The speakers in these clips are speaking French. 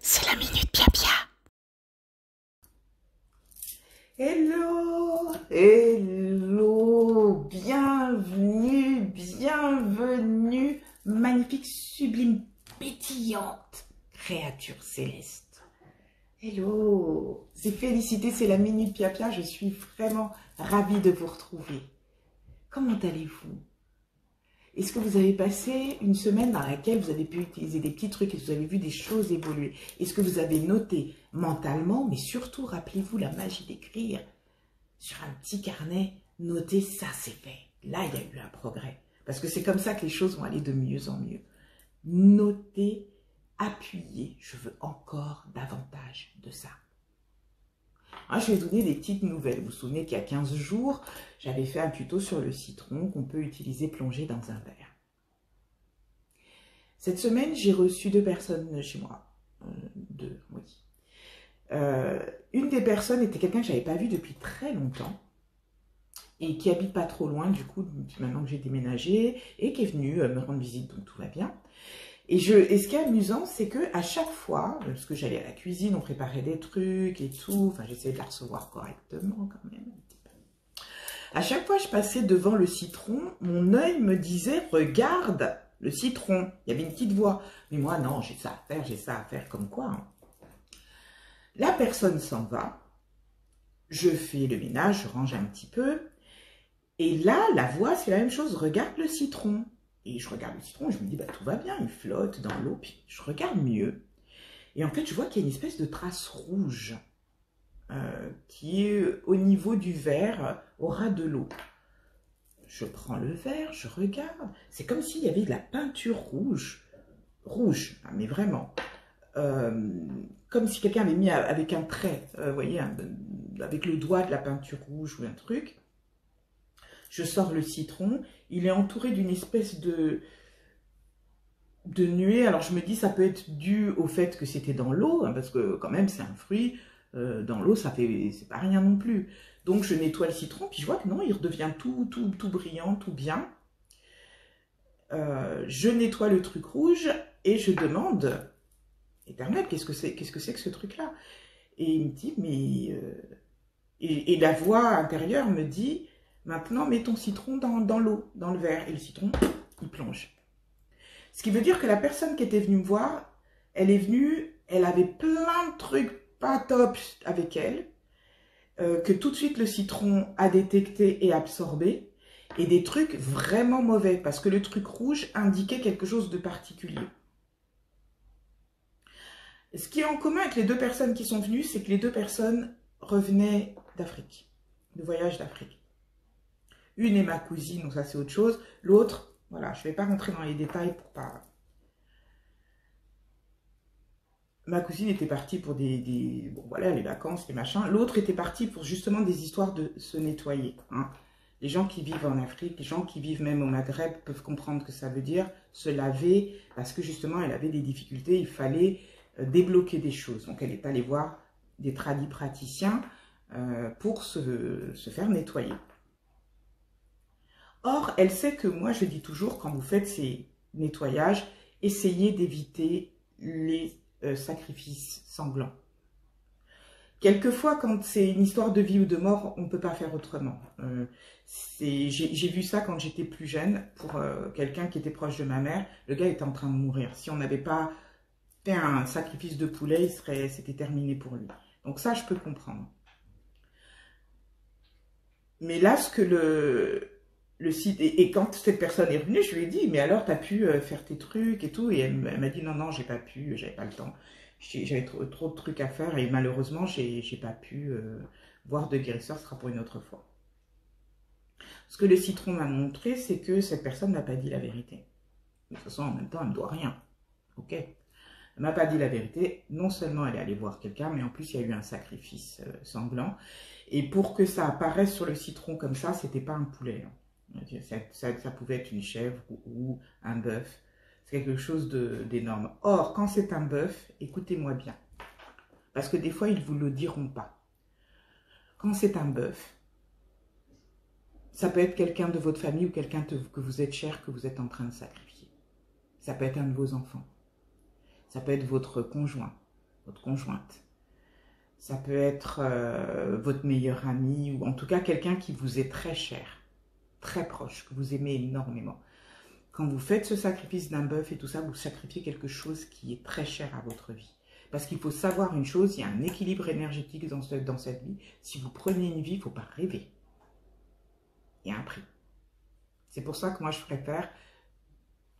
c'est la Minute Pia Pia. Hello, hello, bienvenue, bienvenue, magnifique, sublime, pétillante créature céleste. Hello, c'est Félicité, c'est la Minute Pia Pia, je suis vraiment ravie de vous retrouver. Comment allez-vous? Est-ce que vous avez passé une semaine dans laquelle vous avez pu utiliser des petits trucs et vous avez vu des choses évoluer? Est-ce que vous avez noté mentalement, mais surtout, rappelez-vous la magie d'écrire sur un petit carnet, noter ça c'est fait. Là, il y a eu un progrès. Parce que c'est comme ça que les choses vont aller de mieux en mieux. Notez, appuyez, je veux encore davantage de ça. Alors, je vais vous donner des petites nouvelles. Vous vous souvenez qu'il y a 15 jours, j'avais fait un tuto sur le citron qu'on peut utiliser plongé dans un verre. Cette semaine, j'ai reçu 2 personnes chez moi. Oui. Une des personnes était quelqu'un que je n'avais pas vu depuis très longtemps et qui habite pas trop loin, du coup, maintenant que j'ai déménagé, et qui est venu me rendre visite, donc tout va bien. Et ce qui est amusant, c'est que à chaque fois, parce que j'allais à la cuisine, on préparait des trucs et tout, enfin j'essayais de la recevoir correctement quand même. À chaque fois que je passais devant le citron, mon œil me disait « Regarde le citron !» Il y avait une petite voix. Mais moi, non, j'ai ça à faire, comme quoi. Hein. La personne s'en va, je fais le ménage, je range un petit peu, et là, la voix, c'est la même chose, « Regarde le citron !» Et je regarde le citron et je me dis, bah, tout va bien, il flotte dans l'eau. Puis je regarde mieux. Et en fait, je vois qu'il y a une espèce de trace rouge qui est au niveau du verre, au ras de l'eau. Je prends le verre, je regarde. C'est comme s'il y avait de la peinture rouge. Rouge, mais vraiment. Comme si quelqu'un avait mis avec un trait, vous voyez, avec le doigt de la peinture rouge ou un truc. Je sors le citron, il est entouré d'une espèce de nuée. Alors je me dis, ça peut être dû au fait que c'était dans l'eau, hein, parce que quand même c'est un fruit, dans l'eau c'est pas rien non plus. Donc je nettoie le citron, puis je vois que non, il redevient tout brillant, tout bien. Je nettoie le truc rouge et je demande, Éternel, qu'est-ce que c'est que ce truc-là? Et il me dit, mais... Et la voix intérieure me dit, maintenant, mets ton citron dans l'eau, dans le verre. Et le citron, il plonge. Ce qui veut dire que la personne qui était venue me voir, elle est venue, elle avait plein de trucs pas top avec elle, que tout de suite le citron a détecté et absorbé, et des trucs vraiment mauvais, parce que le truc rouge indiquait quelque chose de particulier. Ce qui est en commun avec les 2 personnes qui sont venues, c'est que les 2 personnes revenaient d'Afrique, de voyage d'Afrique. Une est ma cousine, donc ça c'est autre chose. L'autre, voilà, je ne vais pas rentrer dans les détails pour pas... Ma cousine était partie pour bon voilà, les vacances, les machins. L'autre était partie pour justement des histoires de se nettoyer. Hein. Les gens qui vivent en Afrique, les gens qui vivent même au Maghreb peuvent comprendre que ça veut dire se laver, parce que justement elle avait des difficultés, il fallait débloquer des choses. Donc elle est allée voir des praticiens pour se faire nettoyer. Or, elle sait que moi, je dis toujours, quand vous faites ces nettoyages, essayez d'éviter les sacrifices sanglants. Quelquefois, quand c'est une histoire de vie ou de mort, on ne peut pas faire autrement. J'ai vu ça quand j'étais plus jeune, pour quelqu'un qui était proche de ma mère. Le gars était en train de mourir. Si on n'avait pas fait un sacrifice de poulet, c'était terminé pour lui. Donc ça, je peux comprendre. Mais là, ce que le site, et quand cette personne est revenue, je lui ai dit, mais alors, tu as pu faire tes trucs et tout, et elle m'a dit, non, j'ai pas pu, j'avais pas le temps, j'avais trop de trucs à faire, et malheureusement, j'ai pas pu voir de guérisseur, ce sera pour une autre fois. Ce que le citron m'a montré, c'est que cette personne n'a pas dit la vérité. De toute façon, en même temps, elle ne doit rien, ok? Elle m'a pas dit la vérité, non seulement elle est allée voir quelqu'un, mais en plus, il y a eu un sacrifice sanglant, et pour que ça apparaisse sur le citron comme ça, c'était pas un poulet, hein. Ça pouvait être une chèvre ou un bœuf. C'est quelque chose d'énorme. Or, quand c'est un bœuf, écoutez-moi bien. Parce que des fois, ils ne vous le diront pas. Quand c'est un bœuf, ça peut être quelqu'un de votre famille ou quelqu'un que vous êtes cher, que vous êtes en train de sacrifier. Ça peut être un de vos enfants. Ça peut être votre conjoint. votre conjointe. Ça peut être votre meilleur ami, ou en tout cas quelqu'un qui vous est très cher, très proche, que vous aimez énormément. Quand vous faites ce sacrifice d'un bœuf et tout ça, vous sacrifiez quelque chose qui est très cher à votre vie. Parce qu'il faut savoir une chose, il y a un équilibre énergétique dans cette vie. Si vous prenez une vie, il ne faut pas rêver. Il y a un prix. C'est pour ça que moi, je préfère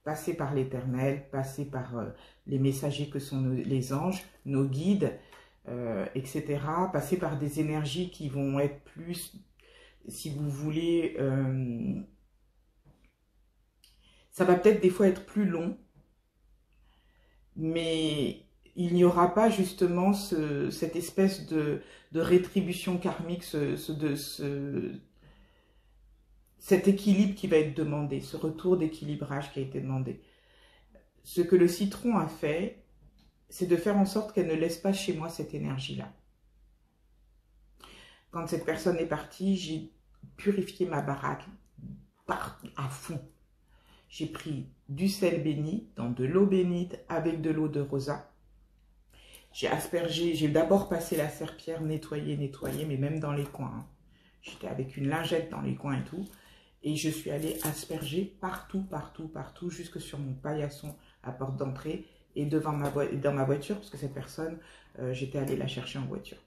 passer par l'Éternel, passer par les messagers que sont les anges, nos guides, etc. Passer par des énergies qui vont être plus, si vous voulez, ça va peut-être des fois être plus long, mais il n'y aura pas justement cette espèce de rétribution karmique, cet équilibre qui va être demandé, ce retour d'équilibrage qui a été demandé. Ce que le citron a fait, c'est de faire en sorte qu'elle ne laisse pas chez moi cette énergie-là. Quand cette personne est partie, j'ai purifié ma baraque à fond. J'ai pris du sel béni dans de l'eau bénite avec de l'eau de rosa. J'ai aspergé, j'ai d'abord passé la serpillière, nettoyé, mais même dans les coins. Hein. J'étais avec une lingette dans les coins et tout. Et je suis allée asperger partout, jusque sur mon paillasson à porte d'entrée et dans ma voiture, parce que cette personne, j'étais allée la chercher en voiture.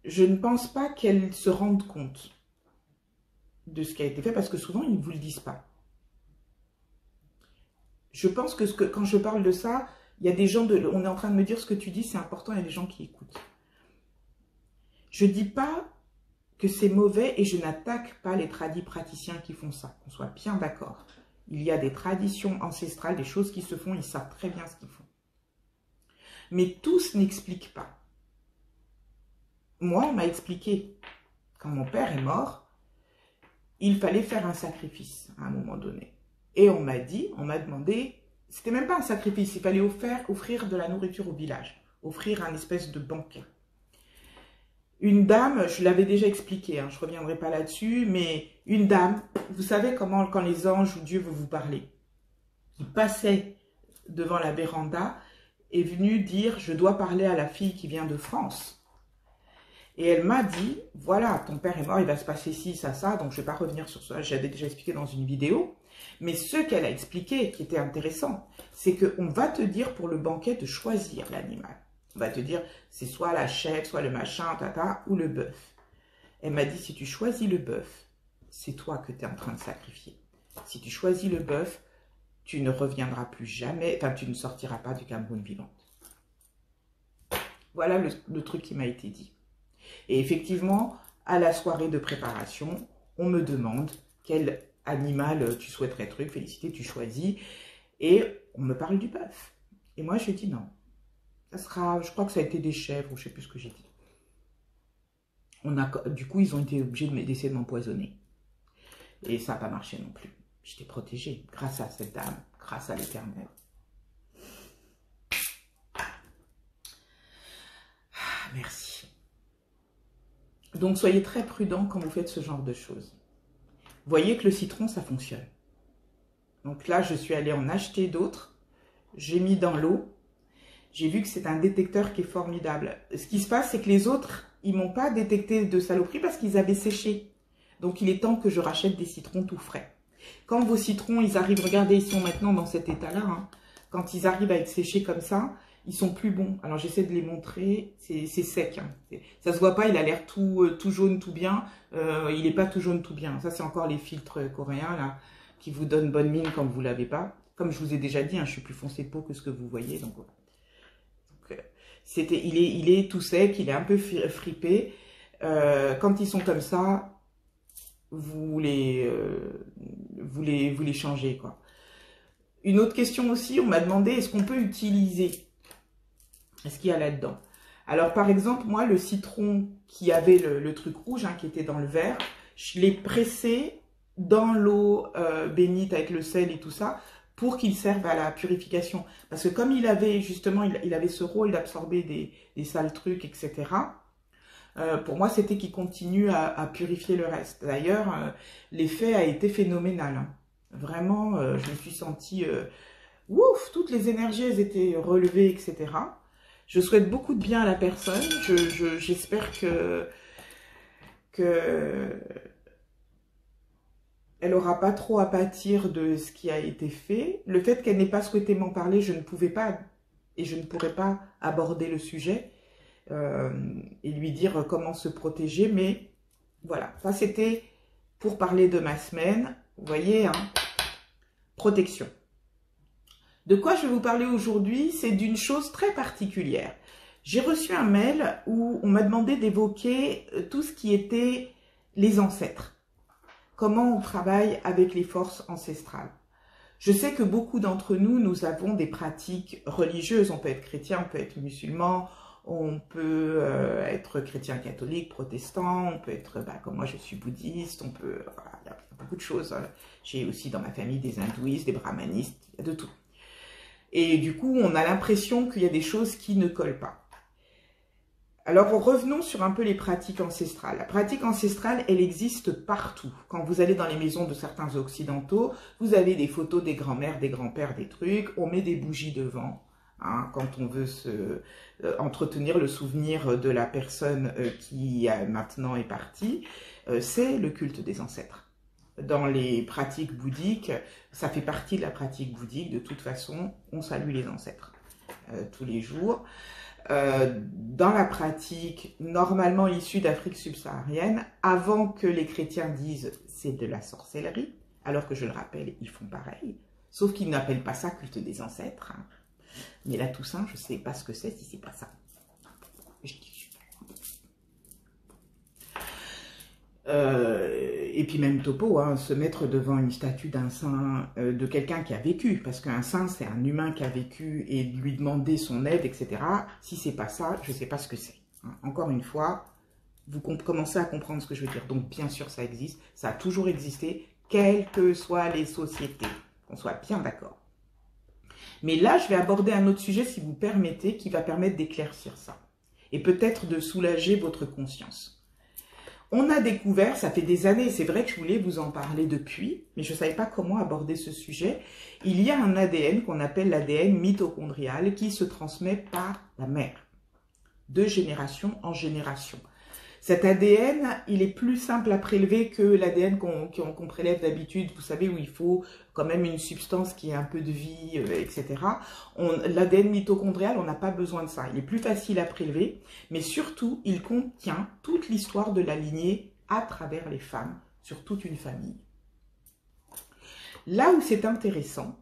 Je ne pense pas qu'elle se rende compte de ce qui a été fait, parce que souvent, ils ne vous le disent pas. Je pense que, quand je parle de ça, il y a des gens, on est en train de me dire ce que tu dis, c'est important, il y a des gens qui écoutent. Je ne dis pas que c'est mauvais et je n'attaque pas les praticiens qui font ça, qu'on soit bien d'accord. Il y a des traditions ancestrales, des choses qui se font, ils savent très bien ce qu'ils font. Mais tous n'expliquent pas. Moi, on m'a expliqué, quand mon père est mort, il fallait faire un sacrifice à un moment donné. Et on m'a demandé, c'était même pas un sacrifice, il fallait offrir de la nourriture au village, offrir un espèce de banquet. Une dame, je l'avais déjà expliqué, hein, je ne reviendrai pas là-dessus, mais une dame, vous savez comment, quand les anges ou Dieu veut vous parler, qui passait devant la véranda, est venue dire, je dois parler à la fille qui vient de France. Et elle m'a dit, voilà, ton père est mort, il va se passer ci, ça, donc je ne vais pas revenir sur ça, j'avais déjà expliqué dans une vidéo. Mais ce qu'elle a expliqué, qui était intéressant, c'est qu'on va te dire pour le banquet de choisir l'animal. On va te dire, c'est soit la chèvre, soit le machin, tata, ou le bœuf. Elle m'a dit, si tu choisis le bœuf, c'est toi que tu es en train de sacrifier. Si tu choisis le bœuf, tu ne reviendras plus jamais, enfin, tu ne sortiras pas du Cameroun vivante. Voilà le truc qui m'a été dit. Et effectivement, à la soirée de préparation, on me demande quel animal tu souhaiterais truc, félicité, tu choisis, et on me parle du bœuf. Et moi, je dis non. Ça sera, je crois que ça a été des chèvres, ou je ne sais plus ce que j'ai dit. Du coup, ils ont été obligés d'essayer de m'empoisonner. Et ça n'a pas marché non plus. J'étais protégée grâce à cette dame, grâce à l'Éternel. Merci. Donc, soyez très prudents quand vous faites ce genre de choses. Voyez que le citron, ça fonctionne. Donc là, je suis allée en acheter d'autres. J'ai mis dans l'eau. J'ai vu que c'est un détecteur qui est formidable. Ce qui se passe, c'est que les autres, ils m'ont pas détecté de saloperie parce qu'ils avaient séché. Donc, il est temps que je rachète des citrons tout frais. Quand vos citrons, ils arrivent, regardez, ils sont maintenant dans cet état-là. Hein, quand ils arrivent à être séchés comme ça, ils sont plus bons. Alors, j'essaie de les montrer. C'est sec. Hein. Ça se voit pas, il a l'air tout jaune, tout bien. Il n'est pas tout jaune, tout bien. Ça, c'est encore les filtres coréens là qui vous donnent bonne mine quand vous l'avez pas. Comme je vous ai déjà dit, hein, je suis plus foncé de peau que ce que vous voyez. Donc, voilà. Il est tout sec, il est un peu fripé. Quand ils sont comme ça, vous les changez, quoi. Une autre question aussi, on m'a demandé, est-ce qu'on peut utiliser? Est-ce qu'il y a là-dedans? Alors, par exemple, moi, le citron qui avait le truc rouge, hein, qui était dans le verre, je l'ai pressé dans l'eau bénite avec le sel et tout ça, pour qu'il serve à la purification. Parce que comme il avait justement, il avait ce rôle d'absorber des sales trucs, etc., pour moi, c'était qu'il continue à purifier le reste. D'ailleurs, l'effet a été phénoménal. Hein. Vraiment, je me suis sentie ouf, toutes les énergies, elles étaient relevées, etc. Je souhaite beaucoup de bien à la personne. J'espère que elle n'aura pas trop à pâtir de ce qui a été fait. Le fait qu'elle n'ait pas souhaité m'en parler, je ne pouvais pas et je ne pourrais pas aborder le sujet et lui dire comment se protéger. Mais voilà, ça c'était pour parler de ma semaine. Vous voyez, hein, protection. De quoi je vais vous parler aujourd'hui? C'est d'une chose très particulière. J'ai reçu un mail où on m'a demandé d'évoquer tout ce qui était les ancêtres. Comment on travaille avec les forces ancestrales. Je sais que beaucoup d'entre nous, nous avons des pratiques religieuses. On peut être chrétien, on peut être musulman, on peut être chrétien catholique, protestant, on peut être, comme moi je suis bouddhiste, on peut, voilà, il y a beaucoup de choses. J'ai aussi dans ma famille des hindouistes, des brahmanistes, il y a de tout. Et du coup, on a l'impression qu'il y a des choses qui ne collent pas. Alors, revenons sur un peu les pratiques ancestrales. La pratique ancestrale, elle existe partout. Quand vous allez dans les maisons de certains occidentaux, vous avez des photos des grands-mères, des grands-pères, des trucs. On met des bougies devant, hein, quand on veut entretenir le souvenir de la personne qui maintenant est partie. C'est le culte des ancêtres. Dans les pratiques bouddhiques, ça fait partie de la pratique bouddhique. De toute façon, on salue les ancêtres tous les jours. Dans la pratique normalement issue d'Afrique subsaharienne, avant que les chrétiens disent c'est de la sorcellerie, alors que je le rappelle, ils font pareil, sauf qu'ils n'appellent pas ça culte des ancêtres. Hein. Mais la Toussaint, je ne sais pas ce que c'est si c'est pas ça. Et puis même topo, hein, se mettre devant une statue d'un saint, de quelqu'un qui a vécu, parce qu'un saint c'est un humain qui a vécu, et lui demander son aide, etc. Si c'est pas ça, je sais pas ce que c'est. Hein. Encore une fois, vous commencez à comprendre ce que je veux dire. Donc bien sûr ça existe, ça a toujours existé, quelles que soient les sociétés, qu'on soit bien d'accord. Mais là je vais aborder un autre sujet, si vous permettez, qui va permettre d'éclaircir ça, et peut-être de soulager votre conscience. On a découvert, ça fait des années, c'est vrai que je voulais vous en parler depuis, mais je ne savais pas comment aborder ce sujet. Il y a un ADN qu'on appelle l'ADN mitochondrial qui se transmet par la mère, de génération en génération. Cet ADN, il est plus simple à prélever que l'ADN qu'on prélève d'habitude, vous savez, où il faut quand même une substance qui ait un peu de vie, etc. L'ADN mitochondrial, on n'a pas besoin de ça. Il est plus facile à prélever, mais surtout, il contient toute l'histoire de la lignée à travers les femmes, sur toute une famille. Là où c'est intéressant,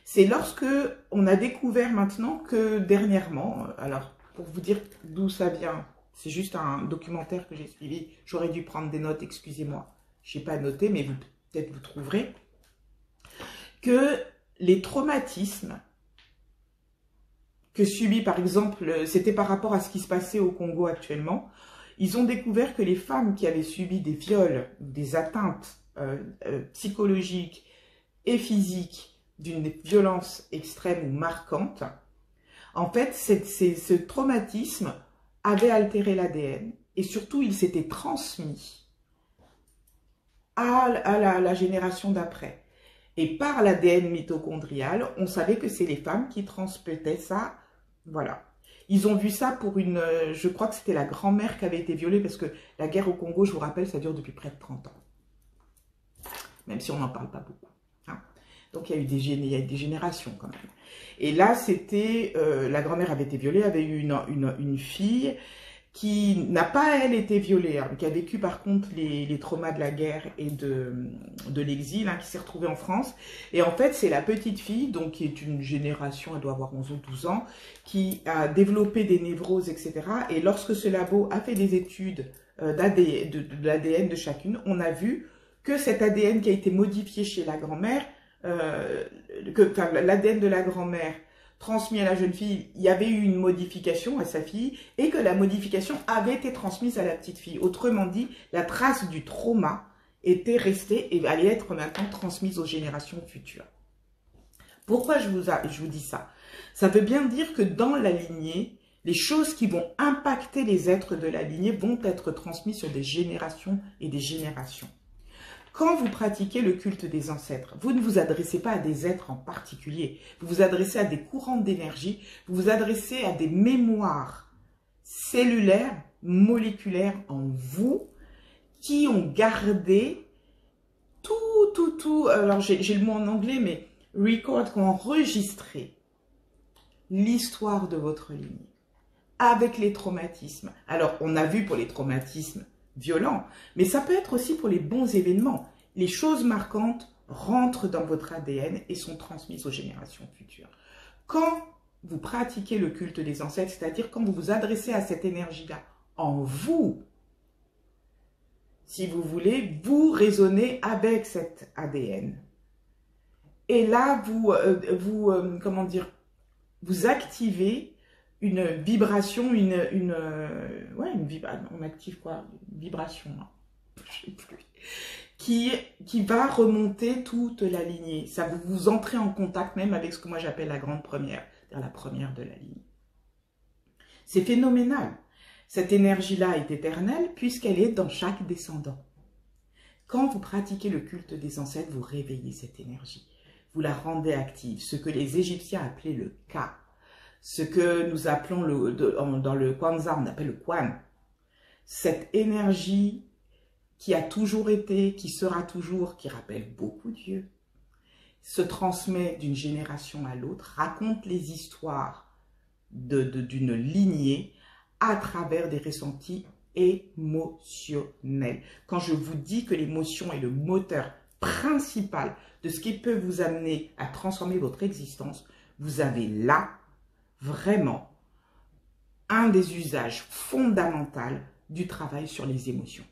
c'est lorsque on a découvert maintenant que dernièrement, alors pour vous dire d'où ça vient, c'est juste un documentaire que j'ai suivi. J'aurais dû prendre des notes, excusez-moi. Je n'ai pas noté, mais peut-être vous trouverez. Que les traumatismes que subit, par exemple, c'était par rapport à ce qui se passait au Congo actuellement, ils ont découvert que les femmes qui avaient subi des viols, des atteintes psychologiques et physiques d'une violence extrême ou marquante, en fait, ce traumatisme avait altéré l'ADN et surtout il s'était transmis à la génération d'après. Et par l'ADN mitochondrial, on savait que c'est les femmes qui transmettaient ça. Voilà. Ils ont vu ça pour une, je crois que c'était la grand-mère qui avait été violée, parce que la guerre au Congo, je vous rappelle, ça dure depuis près de 30 ans. Même si on n'en parle pas beaucoup. Hein. Donc il y a eu des générations quand même. Et là, c'était, la grand-mère avait été violée, avait eu une fille qui n'a pas, elle, été violée, hein, qui a vécu par contre les traumas de la guerre et de l'exil, hein, qui s'est retrouvée en France. Et en fait, c'est la petite fille, donc qui est une génération, elle doit avoir 11 ou 12 ans, qui a développé des névroses, etc. Et lorsque ce labo a fait des études de l'ADN de chacune, on a vu que cet ADN qui a été modifié chez la grand-mère, l'ADN de la grand-mère transmis à la jeune fille, il y avait eu une modification à sa fille et que la modification avait été transmise à la petite fille. Autrement dit, la trace du trauma était restée et allait être maintenant transmise aux générations futures. Pourquoi je vous dis ça? Ça veut bien dire que dans la lignée, les choses qui vont impacter les êtres de la lignée vont être transmises sur des générations et des générations. Quand vous pratiquez le culte des ancêtres, vous ne vous adressez pas à des êtres en particulier. Vous vous adressez à des courants d'énergie, vous vous adressez à des mémoires cellulaires, moléculaires en vous, qui ont gardé tout, alors j'ai le mot en anglais, mais record, qui ont enregistré l'histoire de votre lignée, avec les traumatismes. Alors, on a vu pour les traumatismes violents, mais ça peut être aussi pour les bons événements. Les choses marquantes rentrent dans votre ADN et sont transmises aux générations futures. Quand vous pratiquez le culte des ancêtres, c'est-à-dire quand vous vous adressez à cette énergie-là en vous, si vous voulez, vous résonnez avec cet ADN. Et là, comment dire, vous activez une vibration, on active quoi? Une vibration, hein, je sais plus, qui va remonter toute la lignée. Ça vous entrez en contact même avec ce que moi j'appelle la grande première, c'est-à-dire la première de la lignée. C'est phénoménal. Cette énergie-là est éternelle puisqu'elle est dans chaque descendant. Quand vous pratiquez le culte des ancêtres, vous réveillez cette énergie. Vous la rendez active. Ce que les Égyptiens appelaient le Ka. Ce que nous appelons dans le Kwanzaa, on appelle le Kwan. Cette énergie qui a toujours été, qui sera toujours, qui rappelle beaucoup Dieu, se transmet d'une génération à l'autre, raconte les histoires d'une lignée à travers des ressentis émotionnels. Quand je vous dis que l'émotion est le moteur principal de ce qui peut vous amener à transformer votre existence, vous avez là vraiment un des usages fondamentaux du travail sur les émotions.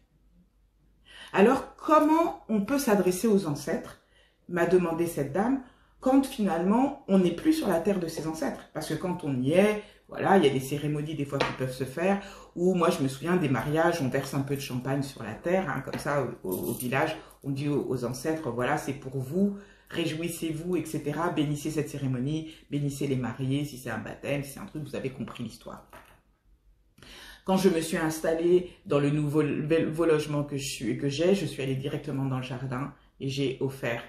Alors, comment on peut s'adresser aux ancêtres, m'a demandé cette dame, quand finalement on n'est plus sur la terre de ses ancêtres? Parce que quand on y est, voilà, il y a des cérémonies des fois qui peuvent se faire, ou moi je me souviens des mariages, on verse un peu de champagne sur la terre, hein, comme ça au village, on dit aux ancêtres, voilà, c'est pour vous, réjouissez-vous, etc. Bénissez cette cérémonie, bénissez les mariés, si c'est un baptême, si c'est un truc, vous avez compris l'histoire. Quand je me suis installée dans le nouveau logement que j'ai, je suis allée directement dans le jardin et j'ai offert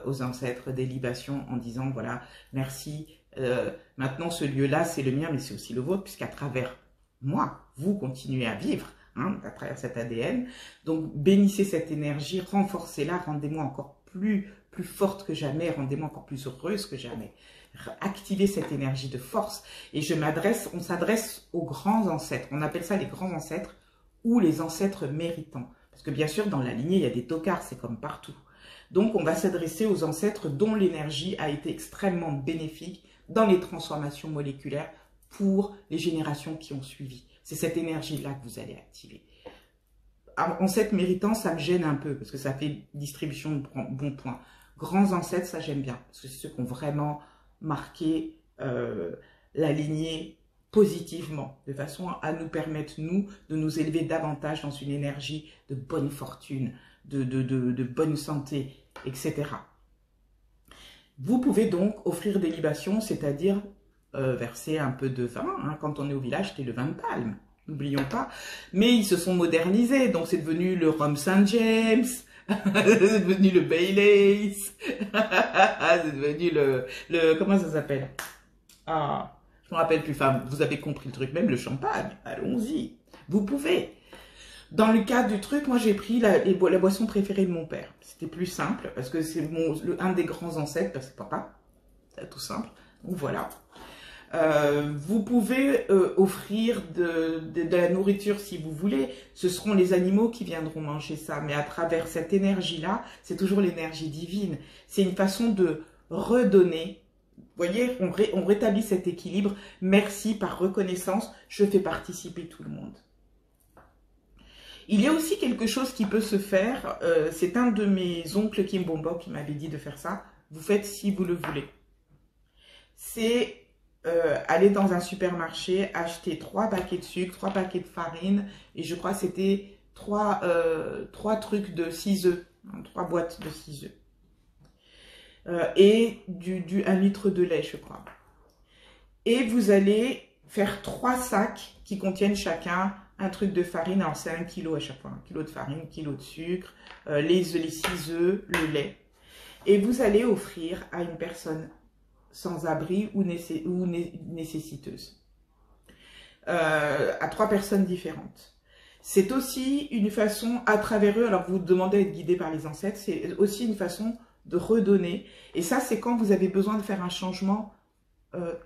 aux ancêtres des libations en disant, voilà, merci, maintenant ce lieu-là, c'est le mien, mais c'est aussi le vôtre, puisqu'à travers moi, vous continuez à vivre, hein, à travers cet ADN. Donc, bénissez cette énergie, renforcez-la, rendez-moi encore plus forte que jamais, rendez-moi encore plus heureuse que jamais. Activez cette énergie de force. Et on s'adresse aux grands ancêtres. On appelle ça les grands ancêtres ou les ancêtres méritants. Parce que bien sûr, dans la lignée, il y a des tocards, c'est comme partout. Donc, on va s'adresser aux ancêtres dont l'énergie a été extrêmement bénéfique dans les transformations moléculaires pour les générations qui ont suivi. C'est cette énergie-là que vous allez activer. Ancêtres méritants, ça me gêne un peu parce que ça fait distribution de bons points. Grands ancêtres, ça j'aime bien parce que c'est ceux qui ont vraiment marqué la lignée positivement, de façon à nous permettre, nous, de nous élever davantage dans une énergie de bonne fortune, de bonne santé, etc. Vous pouvez donc offrir des libations, c'est-à-dire verser un peu de vin. Hein. Quand on est au village, c'était le vin de palme, n'oublions pas. Mais ils se sont modernisés, donc c'est devenu le rhum Saint James, c'est devenu le Baileys, c'est devenu le comment ça s'appelle? Ah, je me rappelle plus, enfin, vous avez compris le truc, même le champagne, allons-y, vous pouvez. Dans le cadre du truc, moi j'ai pris la boisson préférée de mon père. C'était plus simple, parce que c'est un des grands ancêtres, parce que c'est papa, c'est tout simple, donc voilà. Vous pouvez offrir de la nourriture si vous voulez. Ce seront les animaux qui viendront manger ça. Mais à travers cette énergie-là, c'est toujours l'énergie divine. C'est une façon de redonner. Vous voyez, on rétablit cet équilibre. Merci, par reconnaissance, je fais participer tout le monde. Il y a aussi quelque chose qui peut se faire. C'est un de mes oncles Kim Bombo qui m'avait dit de faire ça. Vous faites si vous le voulez. C'est... aller dans un supermarché, acheter 3 paquets de sucre, 3 paquets de farine, et je crois que c'était 3 trucs de 6 œufs, 3 boîtes de 6 œufs, et 1 litre de lait, je crois. Et vous allez faire 3 sacs qui contiennent chacun un truc de farine, alors c'est 1 kilo à chaque fois, 1 kilo de farine, 1 kilo de sucre, les 6 œufs, le lait. Et vous allez offrir à une personne sans abri ou nécessiteuse. À 3 personnes différentes. C'est aussi une façon, à travers eux, alors vous demandez à être guidé par les ancêtres, c'est aussi une façon de redonner. Et ça, c'est quand vous avez besoin de faire un changement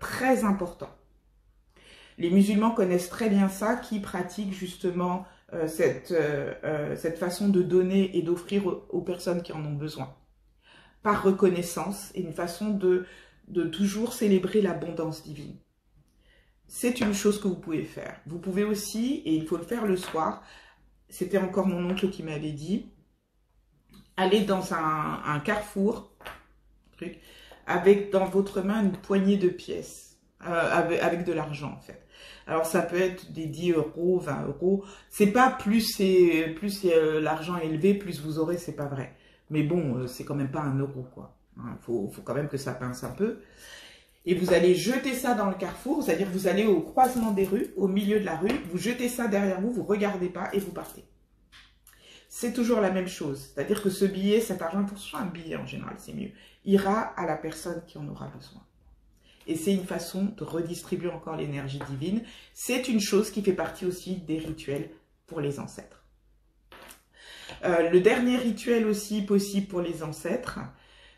très important. Les musulmans connaissent très bien ça, qui pratiquent justement cette façon de donner et d'offrir aux personnes qui en ont besoin. Par reconnaissance et une façon de toujours célébrer l'abondance divine. C'est une chose que vous pouvez faire. Vous pouvez aussi, et il faut le faire le soir, c'était encore mon oncle qui m'avait dit, aller dans un carrefour, avec dans votre main une poignée de pièces, avec de l'argent en fait. Alors ça peut être des 10 euros, 20 euros, c'est pas plus l'argent est élevé, plus vous aurez, c'est pas vrai. Mais bon, c'est quand même pas 1 euro quoi. Faut quand même que ça pince un peu. Et vous allez jeter ça dans le carrefour, c'est-à-dire vous allez au croisement des rues, au milieu de la rue, vous jetez ça derrière vous, vous ne regardez pas et vous partez. C'est toujours la même chose, c'est-à-dire que ce billet, cet argent, pour soit un billet en général, c'est mieux, ira à la personne qui en aura besoin. Et c'est une façon de redistribuer encore l'énergie divine. C'est une chose qui fait partie aussi des rituels pour les ancêtres. Le dernier rituel aussi possible pour les ancêtres,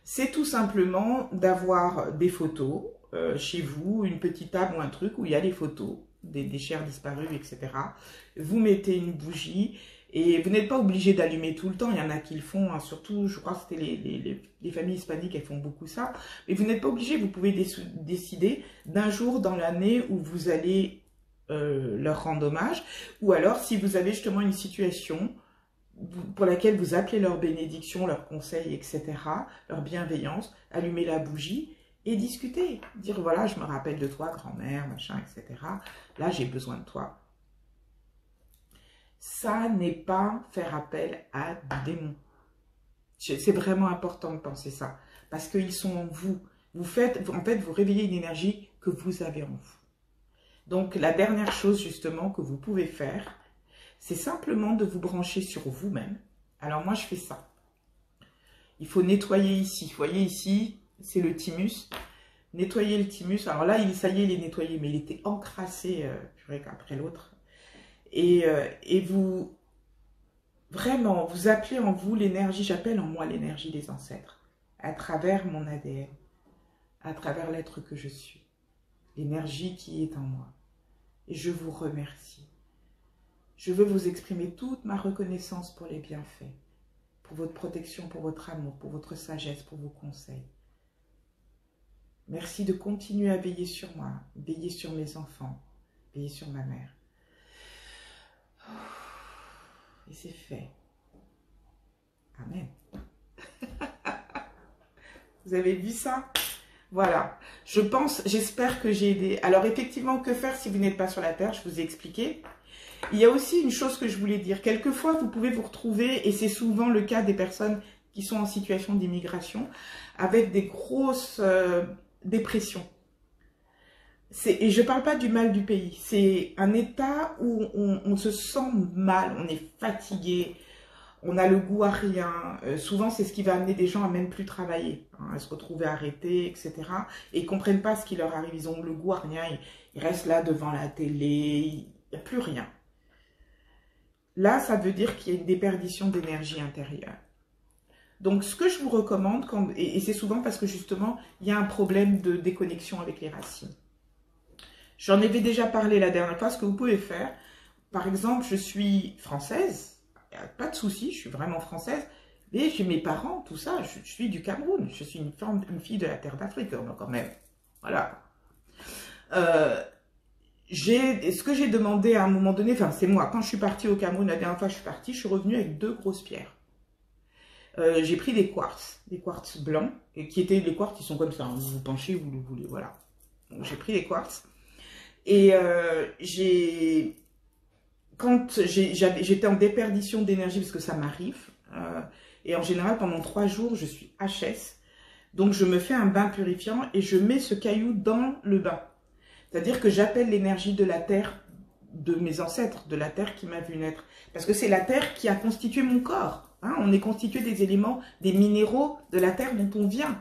c'est tout simplement d'avoir des photos chez vous, une petite table ou un truc où il y a les photos des chers disparus, etc. Vous mettez une bougie et vous n'êtes pas obligé d'allumer tout le temps. Il y en a qui le font, hein, surtout, je crois que c'était les familles hispaniques, elles font beaucoup ça. Mais vous n'êtes pas obligé, vous pouvez décider d'un jour dans l'année où vous allez leur rendre hommage. Ou alors, si vous avez justement une situation pour laquelle vous appelez leur bénédiction, leur conseil, etc., leur bienveillance, allumez la bougie et discuter. Dire, voilà, je me rappelle de toi, grand-mère, machin, etc. Là, j'ai besoin de toi. Ça n'est pas faire appel à des démons. C'est vraiment important de penser ça. Parce qu'ils sont en vous. En fait, vous réveillez une énergie que vous avez en vous. Donc, la dernière chose, justement, que vous pouvez faire, c'est simplement de vous brancher sur vous-même. Alors moi, je fais ça. Il faut nettoyer ici. Vous voyez ici, c'est le thymus. Nettoyer le thymus. Alors là, ça y est, il est nettoyé, mais il était encrassé après l'autre. Et vous, vraiment, vous appelez en vous l'énergie, j'appelle en moi l'énergie des ancêtres, à travers mon ADN, à travers l'être que je suis, l'énergie qui est en moi. Et je vous remercie. Je veux vous exprimer toute ma reconnaissance pour les bienfaits, pour votre protection, pour votre amour, pour votre sagesse, pour vos conseils. Merci de continuer à veiller sur moi, veiller sur mes enfants, veiller sur ma mère. Et c'est fait. Amen. Vous avez vu ça? Voilà. J'espère que j'ai aidé. Alors effectivement, que faire si vous n'êtes pas sur la Terre? Je vous ai expliqué. Il y a aussi une chose que je voulais dire. Quelquefois, vous pouvez vous retrouver, et c'est souvent le cas des personnes qui sont en situation d'immigration, avec des grosses dépressions. Et je ne parle pas du mal du pays. C'est un état où on se sent mal, on est fatigué, on a le goût à rien. Souvent, c'est ce qui va amener des gens à même plus travailler, hein, à se retrouver arrêtés, etc. Et ils ne comprennent pas ce qui leur arrive. Ils ont le goût à rien. Ils restent là devant la télé. Il n'y a plus rien. Là, ça veut dire qu'il y a une déperdition d'énergie intérieure. Donc, ce que je vous recommande, et c'est souvent parce que justement, il y a un problème de déconnexion avec les racines. J'en avais déjà parlé la dernière fois, ce que vous pouvez faire. Par exemple, je suis française, pas de souci, je suis vraiment française, mais j'ai mes parents, tout ça, je suis du Cameroun, je suis une fille de la terre d'Afrique, quand même. Voilà. Ce que j'ai demandé à un moment donné, enfin c'est moi, quand je suis partie au Cameroun, la dernière fois que je suis revenue avec 2 grosses pierres. J'ai pris des quartz blancs, et qui étaient les quartz, ils sont comme ça, hein, vous vous penchez, vous le voulez, voilà. Donc j'ai pris les quartz, et quand j'étais en déperdition d'énergie, parce que ça m'arrive, et en général pendant 3 jours, je suis HS, donc je me fais un bain purifiant, et je mets ce caillou dans le bain. C'est-à-dire que j'appelle l'énergie de la terre de mes ancêtres, de la terre qui m'a vu naître. Parce que c'est la terre qui a constitué mon corps. Hein. On est constitué des éléments, des minéraux de la terre dont on vient.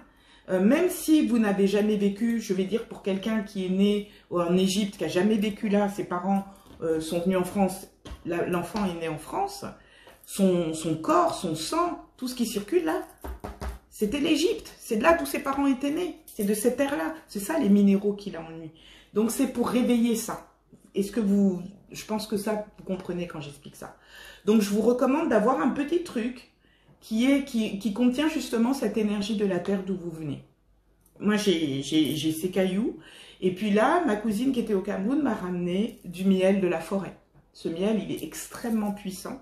Même si vous n'avez jamais vécu, je vais dire pour quelqu'un qui est né en Égypte, qui n'a jamais vécu là, ses parents sont venus en France, l'enfant est né en France, son corps, son sang, tout ce qui circule là, c'était l'Égypte. C'est de là d'où ses parents étaient nés. C'est de cette terre-là. C'est ça les minéraux qui l'ont en lui. Donc c'est pour réveiller ça. Est-ce que vous... Je pense que ça, vous comprenez quand j'explique ça. Donc je vous recommande d'avoir un petit truc qui contient justement cette énergie de la terre d'où vous venez. Moi, j'ai ces cailloux. Et puis là, ma cousine qui était au Cameroun m'a ramené du miel de la forêt. Ce miel, il est extrêmement puissant.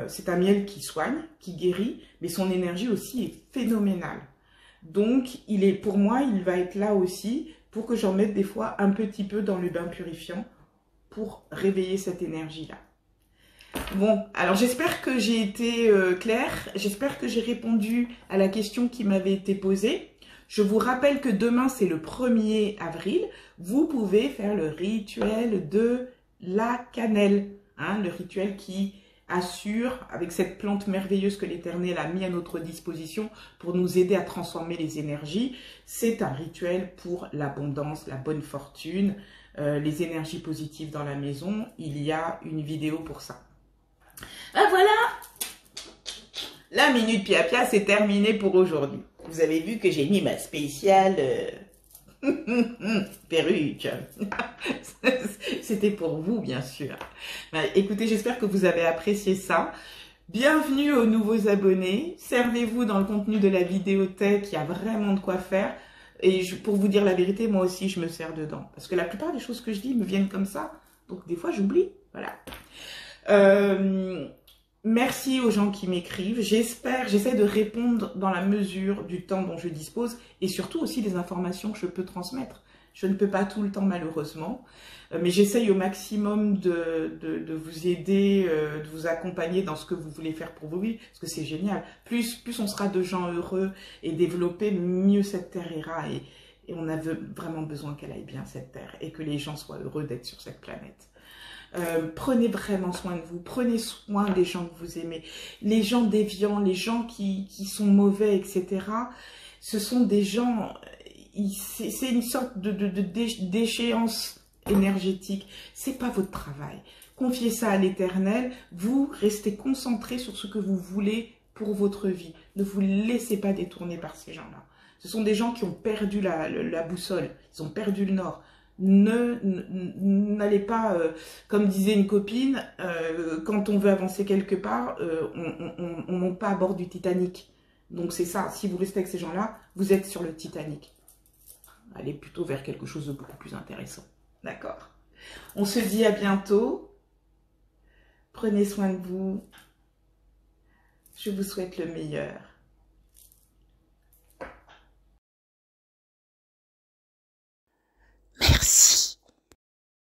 C'est un miel qui soigne, qui guérit, mais son énergie aussi est phénoménale. Donc, pour moi, il va être là aussi pour que j'en mette des fois un petit peu dans le bain purifiant pour réveiller cette énergie-là. Bon, alors j'espère que j'ai été claire, j'espère que j'ai répondu à la question qui m'avait été posée. Je vous rappelle que demain, c'est le 1er avril. Vous pouvez faire le rituel de la cannelle, hein, le rituel qui assure, avec cette plante merveilleuse que l'Éternel a mis à notre disposition pour nous aider à transformer les énergies. C'est un rituel pour l'abondance, la bonne fortune, les énergies positives dans la maison. Il y a une vidéo pour ça. Ben voilà, la minute Pia-Pia, c'est terminé pour aujourd'hui. Vous avez vu que j'ai mis ma spéciale perruque. C'était pour vous, bien sûr. Ben, écoutez, j'espère que vous avez apprécié ça. Bienvenue aux nouveaux abonnés. Servez-vous dans le contenu de la vidéothèque, il y a vraiment de quoi faire. Et pour vous dire la vérité, moi aussi, je me sers dedans. Parce que la plupart des choses que je dis me viennent comme ça. Donc, des fois, j'oublie. Voilà. Merci aux gens qui m'écrivent. J'essaie de répondre dans la mesure du temps dont je dispose et surtout aussi des informations que je peux transmettre. Je ne peux pas tout le temps malheureusement, mais j'essaye au maximum de vous aider, de vous accompagner dans ce que vous voulez faire pour vos vies, parce que c'est génial. Plus on sera de gens heureux et développés, mieux cette terre ira et on a vraiment besoin qu'elle aille bien cette terre et que les gens soient heureux d'être sur cette planète. Prenez vraiment soin de vous, prenez soin des gens que vous aimez, les gens déviants, les gens qui sont mauvais, etc. Ce sont des gens, c'est une sorte de déchéance énergétique, c'est pas votre travail. Confiez ça à l'Éternel, vous restez concentrés sur ce que vous voulez pour votre vie. Ne vous laissez pas détourner par ces gens-là. Ce sont des gens qui ont perdu la boussole, ils ont perdu le nord. N'allez pas, comme disait une copine, quand on veut avancer quelque part, on monte pas à bord du Titanic. Donc c'est ça, si vous restez avec ces gens-là, vous êtes sur le Titanic. Allez plutôt vers quelque chose de beaucoup plus intéressant. D'accord? On se dit à bientôt. Prenez soin de vous. Je vous souhaite le meilleur.